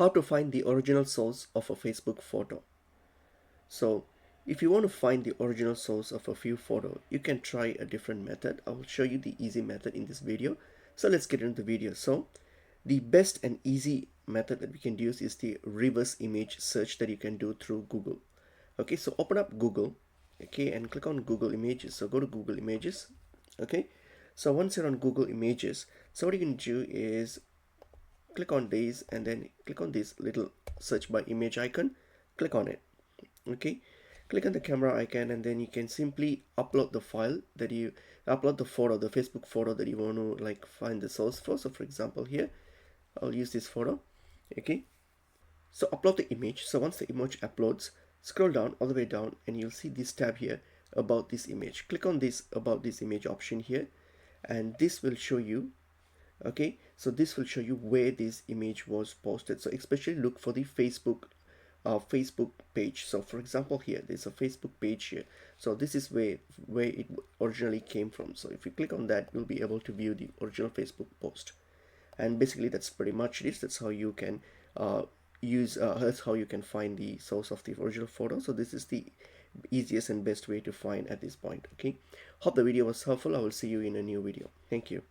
how to find the original source of a Facebook photo. So if you want to find the original source of a few photo, you can try a different method. I will show you the easy method in this video. So let's get into the video. So the best and easy method that we can use is the reverse image search that you can do through Google. Okay, so open up Google, okay, and click on Google Images. So go to Google Images, okay. So once you're on Google Images, so what you can do is click on these and then click on this little search by image icon, click on it, okay. Click on the camera icon and then you can simply upload the file that you upload the photo, the Facebook photo that you want to like find the source for. So for example here, I'll use this photo, okay. So upload the image. So once the image uploads, scroll down all the way down and you'll see this tab here, about this image. Click on this about this image option here and this will show you, okay, so this will show you where this image was posted. So especially look for the Facebook page. So for example here, there's a Facebook page here, so this is where it originally came from. So if you click on that, you'll be able to view the original Facebook post. And basically that's pretty much it. That's how you can that's how you can find the source of the original photo. So this is the easiest and best way to find at this point. Okay, hope the video was helpful. I will see you in a new video. Thank you.